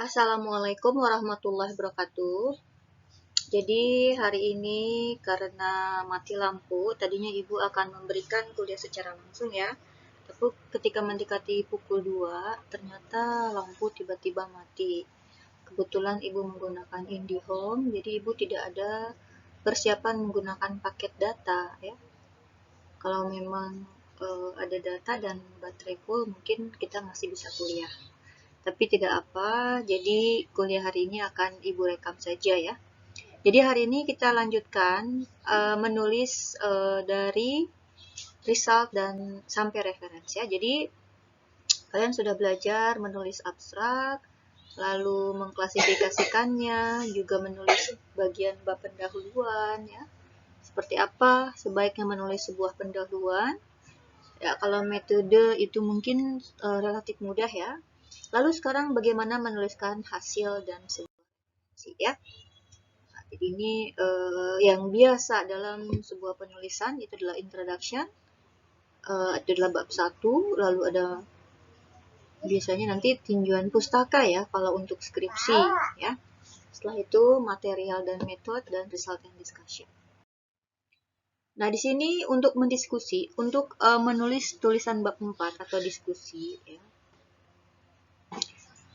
Assalamualaikum warahmatullahi wabarakatuh. Jadi hari ini karena mati lampu, tadinya Ibu akan memberikan kuliah secara langsung ya. Tapi ketika mendekati pukul 2, ternyata lampu tiba-tiba mati. Kebetulan Ibu menggunakan IndiHome, jadi Ibu tidak ada persiapan menggunakan paket data ya. Kalau memang ada data dan baterai full, mungkin kita masih bisa kuliah. Tapi tidak apa, jadi kuliah hari ini akan Ibu rekam saja ya. Jadi hari ini kita lanjutkan menulis dari result dan sampai referensi ya. Jadi kalian sudah belajar menulis abstrak, lalu mengklasifikasikannya, juga menulis bagian bab pendahuluan ya. Seperti apa sebaiknya menulis sebuah pendahuluan. Ya, kalau metode itu mungkin relatif mudah ya. Lalu sekarang bagaimana menuliskan hasil dan sebuah ya. Nah, jadi ini yang biasa dalam sebuah penulisan itu adalah introduction, itu adalah bab 1, lalu ada biasanya nanti tinjauan pustaka ya kalau untuk skripsi ya. Setelah itu material dan metode dan result and discussion. Nah, di sini untuk mendiskusi, untuk menulis tulisan bab 4 atau diskusi ya.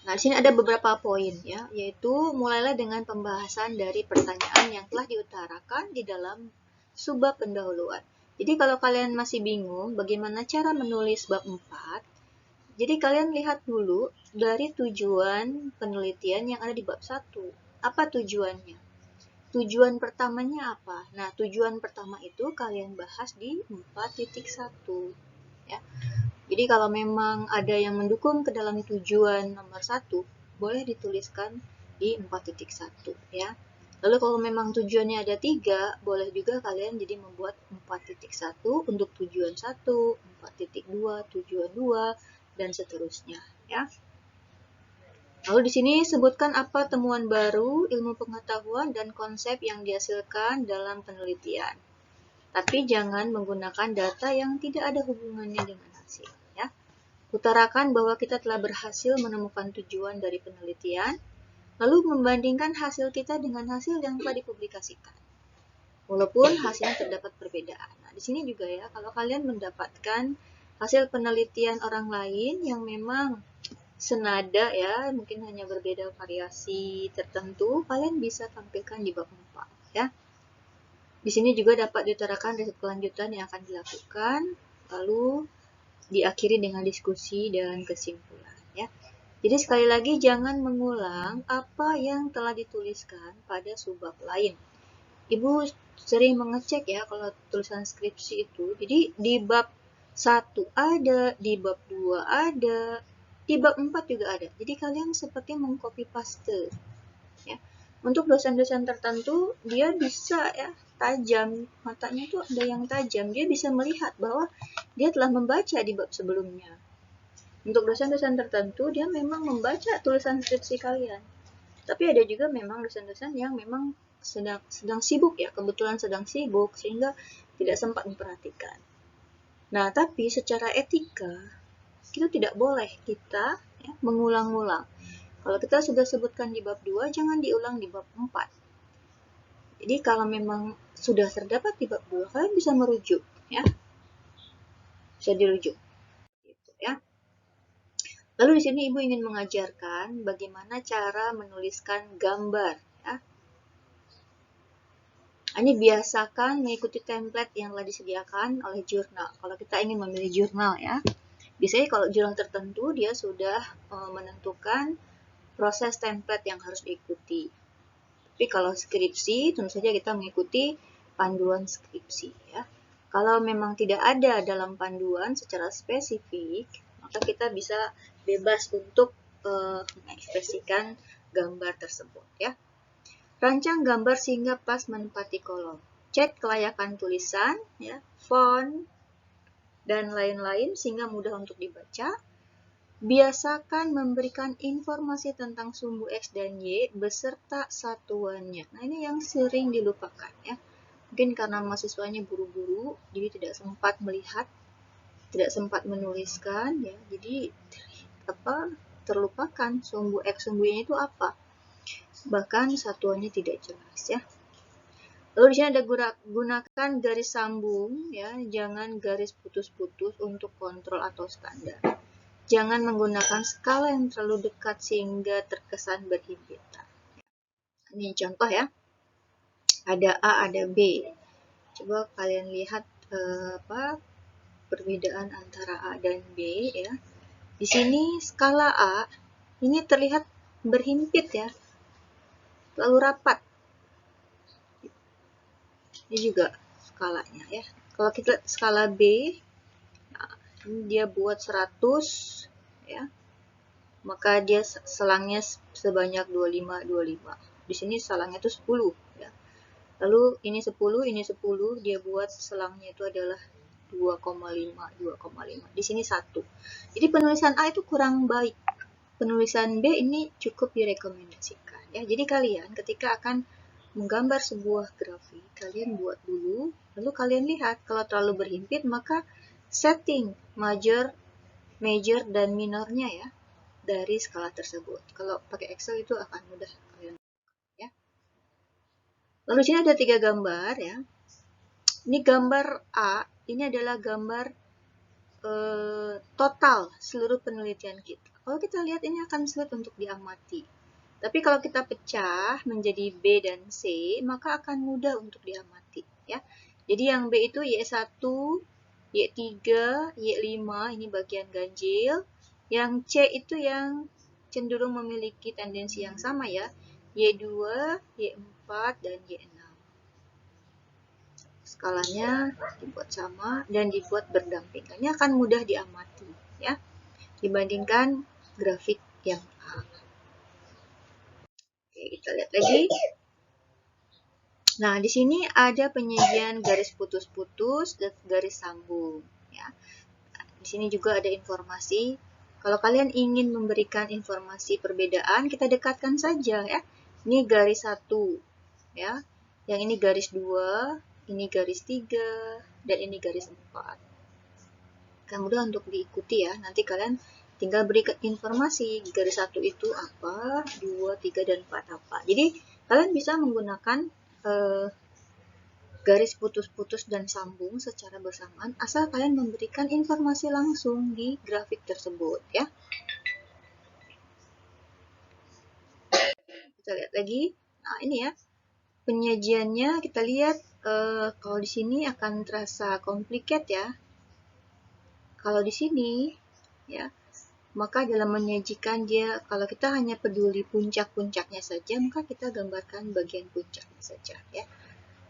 Nah, di sini ada beberapa poin ya, yaitu mulailah dengan pembahasan dari pertanyaan yang telah diutarakan di dalam subbab pendahuluan. Jadi kalau kalian masih bingung bagaimana cara menulis bab 4, jadi kalian lihat dulu dari tujuan penelitian yang ada di bab 1. Apa tujuannya? Tujuan pertamanya apa? Nah, tujuan pertama itu kalian bahas di 4.1 ya. Jadi kalau memang ada yang mendukung ke dalam tujuan nomor 1, boleh dituliskan di 4.1 ya. Lalu kalau memang tujuannya ada 3, boleh juga kalian jadi membuat 4.1 untuk tujuan 1, 4.2, tujuan 2, dan seterusnya ya. Lalu di sini sebutkan apa temuan baru, ilmu pengetahuan, dan konsep yang dihasilkan dalam penelitian. Tapi jangan menggunakan data yang tidak ada hubungannya dengan hasil ya. Utarakan bahwa kita telah berhasil menemukan tujuan dari penelitian, lalu membandingkan hasil kita dengan hasil yang telah dipublikasikan. Walaupun hasilnya terdapat perbedaan. Nah, di sini juga ya, kalau kalian mendapatkan hasil penelitian orang lain yang memang senada ya, mungkin hanya berbeda variasi tertentu, kalian bisa tampilkan di bab 4 ya. Di sini juga dapat diutarakan riset kelanjutan yang akan dilakukan, lalu diakhiri dengan diskusi dan kesimpulan ya. Jadi sekali lagi jangan mengulang apa yang telah dituliskan pada subbab lain. Ibu sering mengecek ya kalau tulisan skripsi itu. Jadi di bab 1 ada, di bab 2 ada, di bab 4 juga ada. Jadi kalian seperti mengcopy paste ya. Untuk dosen-dosen tertentu dia bisa ya tajam, matanya tuh ada yang tajam, dia bisa melihat bahwa dia telah membaca di bab sebelumnya. Untuk dosen-dosen tertentu dia memang membaca tulisan skripsi kalian. Tapi ada juga memang dosen-dosen yang memang sedang sibuk ya, kebetulan sedang sibuk sehingga tidak sempat memperhatikan. Nah, tapi secara etika kita tidak boleh kita ya, mengulang-ulang. Kalau kita sudah sebutkan di bab 2, jangan diulang di bab 4. Jadi kalau memang sudah terdapat di bab 2, kalian bisa merujuk ya. Bisa dirujuk. Gitu ya. Lalu di sini Ibu ingin mengajarkan bagaimana cara menuliskan gambar ya. Ini biasakan mengikuti template yang telah disediakan oleh jurnal. Kalau kita ingin memilih jurnal ya. Biasanya kalau jurnal tertentu dia sudah menentukan proses template yang harus diikuti. Tapi kalau skripsi tentu saja kita mengikuti panduan skripsi ya. Kalau memang tidak ada dalam panduan secara spesifik, maka kita bisa bebas untuk mengekspresikan gambar tersebut ya. Rancang gambar sehingga pas menempati kolom. Cek kelayakan tulisan, ya, font, dan lain-lain sehingga mudah untuk dibaca. Biasakan memberikan informasi tentang sumbu X dan Y beserta satuannya. Nah, ini yang sering dilupakan ya. Mungkin karena mahasiswanya buru-buru, jadi tidak sempat melihat, tidak sempat menuliskan ya. Jadi terlupakan sumbu X, sumbu Y itu apa. Bahkan satuannya tidak jelas ya. Lalu di sini ada gunakan garis sambung ya, jangan garis putus-putus untuk kontrol atau standar. Jangan menggunakan skala yang terlalu dekat sehingga terkesan berhimpitan. Ini contoh ya. Ada A, ada B. Coba kalian lihat perbedaan antara A dan B ya. Di sini skala A ini terlihat berhimpit ya, terlalu rapat. Ini juga skalanya ya. Kalau kita skala B, nah, ini dia buat 100 ya. Maka dia selangnya sebanyak 25 25. Di sini selangnya itu 10 ya. Lalu ini 10, ini 10, dia buat selangnya itu adalah 2,5 2,5. Di sini 1. Jadi penulisan A itu kurang baik. Penulisan B ini cukup direkomendasikan ya. Jadi kalian ketika akan menggambar sebuah grafik, kalian buat dulu, lalu kalian lihat kalau terlalu berhimpit maka setting major, dan minornya ya dari skala tersebut. Kalau pakai Excel itu akan mudah kalian ya. Lalu sini ada 3 gambar ya. Ini gambar A, ini adalah gambar total seluruh penelitian kita. Kalau kita lihat ini akan sulit untuk diamati. Tapi kalau kita pecah menjadi B dan C, maka akan mudah untuk diamati ya. Jadi yang B itu Y1, Y3, Y5, ini bagian ganjil. Yang C itu yang cenderung memiliki tendensi yang sama ya. Y2, Y4, dan Y6. Skalanya dibuat sama dan dibuat berdampingan. Ini akan mudah diamati ya dibandingkan grafik yang A. Oke, kita lihat lagi. Nah, di sini ada penyajian garis putus-putus dan garis sambung ya. Di sini juga ada informasi. Kalau kalian ingin memberikan informasi perbedaan, kita dekatkan saja ya. Ini garis 1 ya. Yang ini garis 2, ini garis 3, dan ini garis 4. Kan mudah untuk diikuti ya. Nanti kalian tinggal beri informasi garis 1 itu apa, 2, 3, dan 4 apa. Jadi kalian bisa menggunakan garis putus-putus dan sambung secara bersamaan asal kalian memberikan informasi langsung di grafik tersebut ya. Kita lihat lagi. Nah, ini ya. Penyajiannya kita lihat kalau di sini akan terasa complicated ya. Kalau di sini ya, maka dalam menyajikan dia, kalau kita hanya peduli puncak-puncaknya saja, maka kita gambarkan bagian puncaknya saja ya.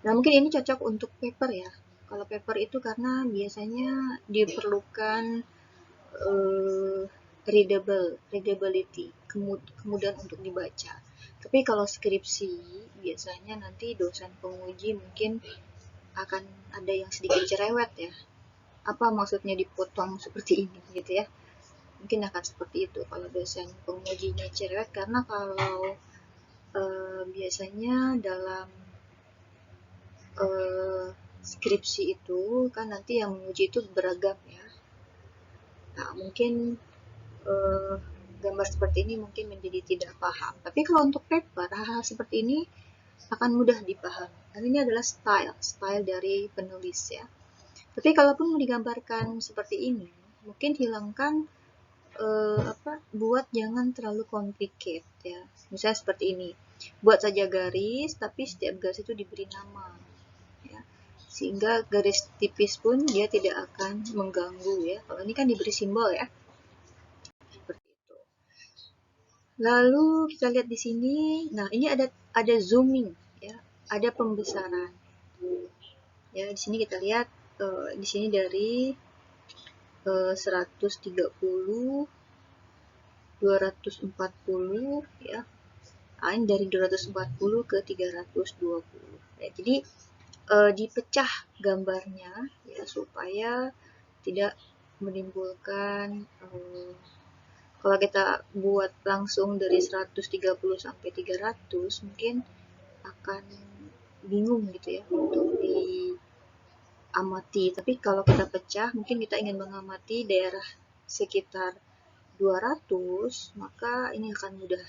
Nah, mungkin ini cocok untuk paper ya. Kalau paper itu karena biasanya diperlukan readability, kemudahan untuk dibaca. Tapi kalau skripsi, biasanya nanti dosen penguji mungkin akan ada yang sedikit cerewet ya. Apa maksudnya dipotong seperti ini gitu ya. Mungkin akan seperti itu kalau dosen pengujinya cerewet, karena kalau biasanya dalam skripsi itu kan nanti yang menguji itu beragam ya. Nah, mungkin gambar seperti ini mungkin menjadi tidak paham. Tapi kalau untuk paper, hal-hal seperti ini akan mudah dipahami. Dan ini adalah style dari penulis ya. Tapi kalaupun mau digambarkan seperti ini, mungkin hilangkan buat jangan terlalu complicated ya. Misalnya seperti ini. Buat saja garis, tapi setiap garis itu diberi nama. Ya. Sehingga garis tipis pun dia tidak akan mengganggu ya. Kalau ini kan diberi simbol ya. Seperti itu. Lalu kita lihat di sini. Nah, ini ada zooming ya. Ada pembesaran. Ya, di sini kita lihat di sini dari 130, 240 ya. Nah, ini dari 240 ke 320. Ya, jadi dipecah gambarnya ya supaya tidak menimbulkan kalau kita buat langsung dari 130 sampai 300 mungkin akan bingung gitu ya untuk diamati. Tapi kalau kita pecah, mungkin kita ingin mengamati daerah sekitar 200, maka ini akan mudah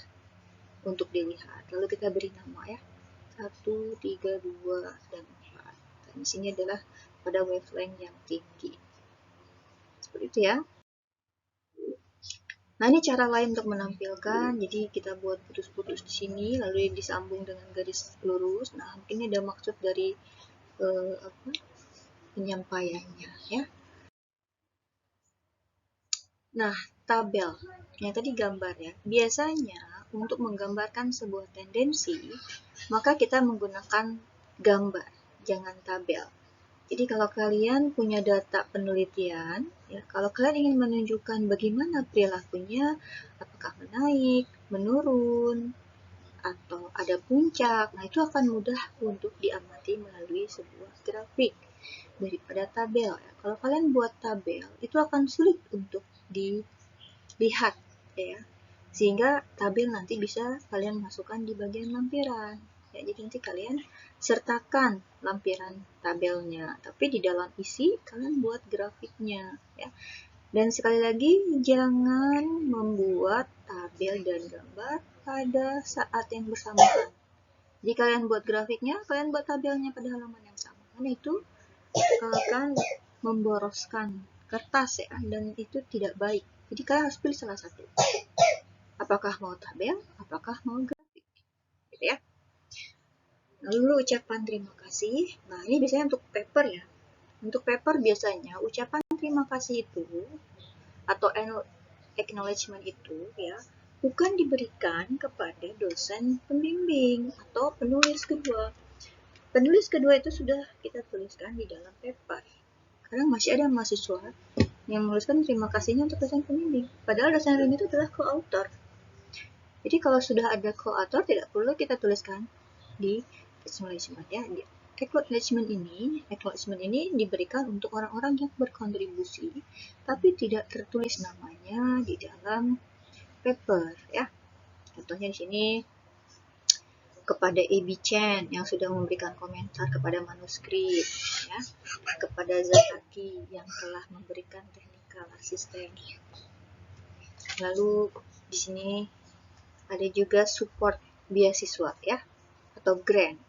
untuk dilihat. Lalu kita beri nama ya, 1, 3, 2, dan 4. Dan di sini adalah pada wavelength yang tinggi. Seperti itu ya. Nah, ini cara lain untuk menampilkan. Jadi kita buat putus-putus di sini, lalu disambung dengan garis lurus. Nah, ini ada maksud dari penyampaiannya ya. Nah, tabel yang tadi gambar ya. Biasanya untuk menggambarkan sebuah tendensi, maka kita menggunakan gambar, jangan tabel. Jadi kalau kalian punya data penelitian, ya, kalau kalian ingin menunjukkan bagaimana perilakunya, apakah menaik, menurun, atau ada puncak, nah itu akan mudah untuk diamati melalui sebuah grafik daripada tabel. Ya. Kalau kalian buat tabel, itu akan sulit untuk dilihat, ya, sehingga tabel nanti bisa kalian masukkan di bagian lampiran. Ya, jadi nanti kalian sertakan lampiran tabelnya, tapi di dalam isi kalian buat grafiknya ya. Dan sekali lagi, jangan membuat tabel dan gambar pada saat yang bersamaan. Jadi kalian buat grafiknya, kalian buat tabelnya pada halaman yang sama. Karena itu akan memboroskan kertas ya, dan itu tidak baik. Jadi kalian harus pilih salah satu. Apakah mau tabel, apakah mau grafik, gitu ya. Lalu ucapan terima kasih. Nah, ini biasanya untuk paper ya. Untuk paper biasanya ucapan terima kasih itu atau acknowledgement itu ya bukan diberikan kepada dosen pembimbing atau penulis kedua. Penulis kedua itu sudah kita tuliskan di dalam paper. Kadang masih ada mahasiswa yang menuliskan terima kasihnya untuk dosen pembimbing. Padahal dosen pembimbing itu adalah co-author. Jadi kalau sudah ada co-author tidak perlu kita tuliskan di acknowledgement ya. Acknowledgement ini diberikan untuk orang-orang yang berkontribusi, tapi tidak tertulis namanya di dalam paper ya. Contohnya di sini kepada A.B. Chen yang sudah memberikan komentar kepada manuskrip ya, kepada Zataki yang telah memberikan technical assistance. Lalu di sini ada juga support beasiswa ya atau grant.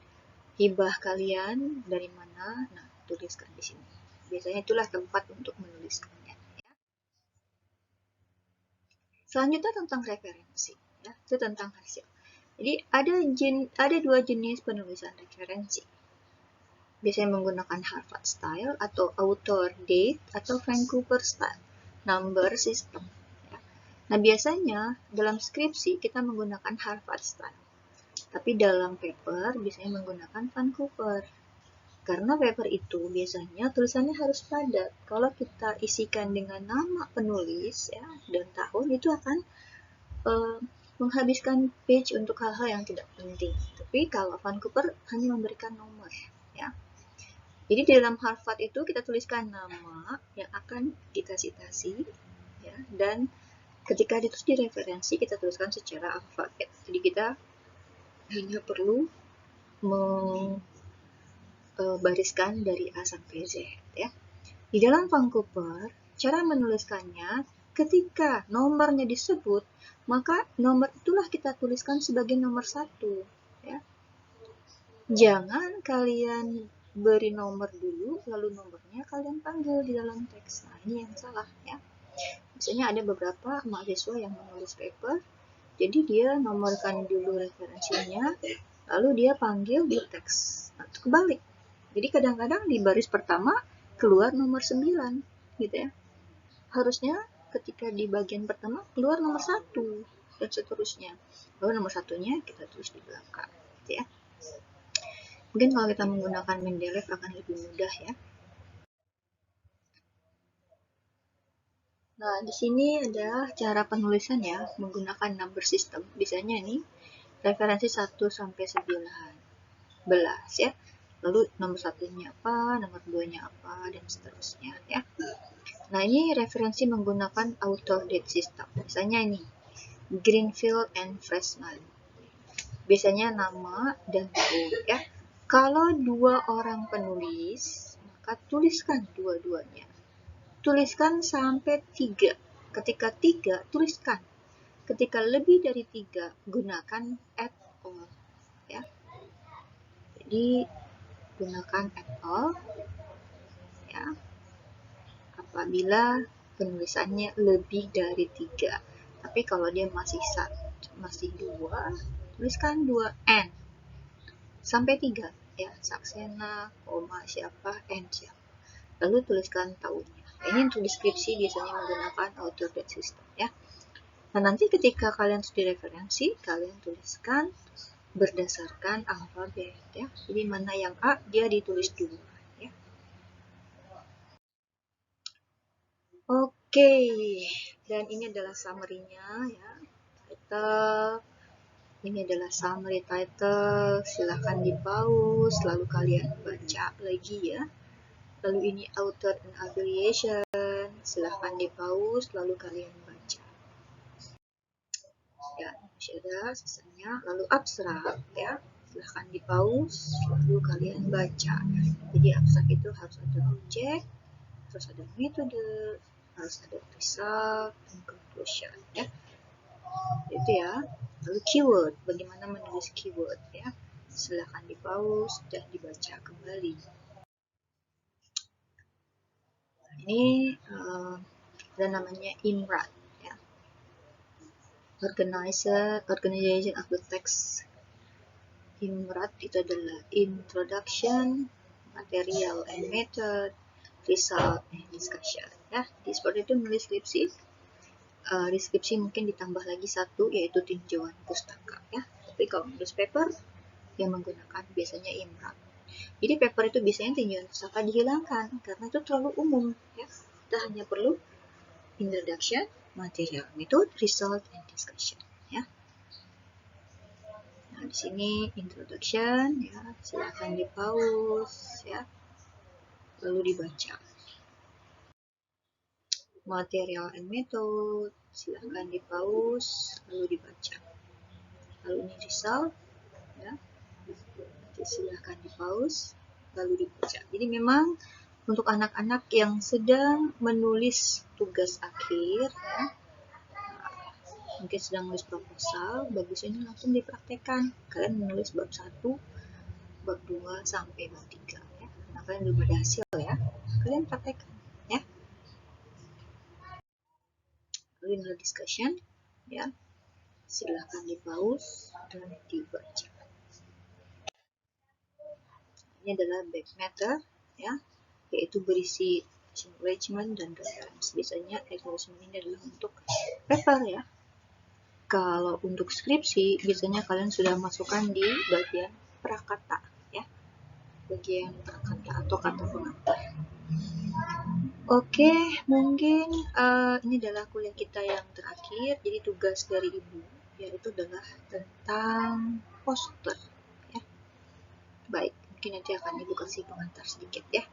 Hibah kalian dari mana? Nah, tuliskan di sini. Biasanya itulah tempat untuk menuliskannya. Ya. Selanjutnya tentang referensi. Ya, itu tentang hasil. Jadi ada dua jenis penulisan referensi. Biasanya menggunakan Harvard Style atau Author Date atau Vancouver Style Number System. Ya. Nah, biasanya dalam skripsi kita menggunakan Harvard Style. Tapi dalam paper biasanya menggunakan Vancouver. Karena paper itu biasanya tulisannya harus padat. Kalau kita isikan dengan nama penulis ya dan tahun, itu akan menghabiskan page untuk hal-hal yang tidak penting. Tapi kalau Vancouver hanya memberikan nomor ya. Jadi di dalam Harvard itu kita tuliskan nama yang akan kita citasi ya, dan ketika ditulis di referensi kita tuliskan secara alfabet. Jadi kita hanya perlu bariskan dari A sampai Z ya. Di dalam Vancouver, cara menuliskannya ketika nomornya disebut, maka nomor itulah kita tuliskan sebagai nomor 1 ya. Jangan kalian beri nomor dulu lalu nomornya kalian panggil di dalam teks. Nah, ini yang salah ya. Biasanya ada beberapa mahasiswa yang menulis paper, jadi dia nomorkan dulu referensinya lalu dia panggil di teks. Nah, itu kebalik. Jadi kadang-kadang di baris pertama keluar nomor 9 gitu ya. Harusnya ketika di bagian pertama keluar nomor 1 dan seterusnya. Lalu nomor 1-nya kita tulis di belakang gitu ya. Mungkin kalau kita menggunakan Mendeley akan lebih mudah ya. Nah, di sini ada cara penulisan ya menggunakan number system. Biasanya nih referensi 1 sampai 11 ya. Lalu nomor 1-nya apa, nomor 2-nya apa, dan seterusnya ya. Nah, ini referensi menggunakan author date system. Misalnya ini, Greenfield and Freshman. Biasanya nama dan tahun ya. Kalau dua orang penulis, maka tuliskan dua-duanya. Tuliskan sampai 3 ketika 3, tuliskan. Ketika lebih dari 3, gunakan at all. Ya. Jadi, gunakan at all. Ya. Apabila penulisannya lebih dari 3. Tapi kalau dia masih 2, tuliskan 2 and. Sampai 3. Ya, Saksena, koma siapa, and siapa. Lalu tuliskan tahunnya. Ini untuk deskripsi biasanya menggunakan author date system ya. Nah, nanti ketika kalian studi referensi, kalian tuliskan berdasarkan alfabet ya. Jadi mana yang A, dia ditulis dulu ya. Oke, dan ini adalah summary-nya ya. Title, ini adalah summary title, silahkan di pause, lalu kalian baca lagi ya. Lalu ini author and affiliation, silahkan di pause, lalu kalian baca. Ya, masih ada sisanya. Lalu abstrak ya, silahkan di pause, lalu kalian baca. Jadi abstrak itu harus ada objek, harus ada metode, harus ada result, dan conclusion ya. Itu ya. Lalu keyword, bagaimana menulis keyword ya. Silahkan di pause dan dibaca kembali. Ini ada namanya IMRAT ya. Organization of the Text. IMRAT itu adalah Introduction, Material and Method, Result and Discussion ya. Jadi seperti itu menulis skripsi. Deskripsi mungkin ditambah lagi satu, yaitu tinjauan pustaka ya. Tapi kalau menulis paper yang menggunakan biasanya IMRAT. Jadi paper itu biasanya tinjauan pustaka dihilangkan karena itu terlalu umum ya. Kita hanya perlu introduction, material, method, result, and discussion ya. Nah, di sini introduction ya, silakan di pause ya. Lalu dibaca. Material and method, silakan di pause, lalu dibaca. Lalu ini result ya. Silakan di pause, lalu dibaca. Jadi memang untuk anak-anak yang sedang menulis tugas akhir ya, mungkin sedang menulis proposal, bagus ini langsung dipraktekkan. Kalian menulis bab 1, bab 2 sampai bab 3 ya. Nah, kalian belum ada hasil ya, kalian praktekkan ya. Lalu ini discussion ya, silahkan di pause dan dibaca. Ini adalah back matter ya, yaitu berisi acknowledgement dan reference. Biasanya acknowledgement ini adalah untuk paper ya. Kalau untuk skripsi biasanya kalian sudah masukkan di bagian prakata ya, bagian prakata atau kata pengantar. Oke, mungkin ini adalah kuliah kita yang terakhir. Jadi tugas dari ibu yaitu adalah tentang poster ya. Baik, mungkin nanti akan ibu kasih pengantar sedikit ya.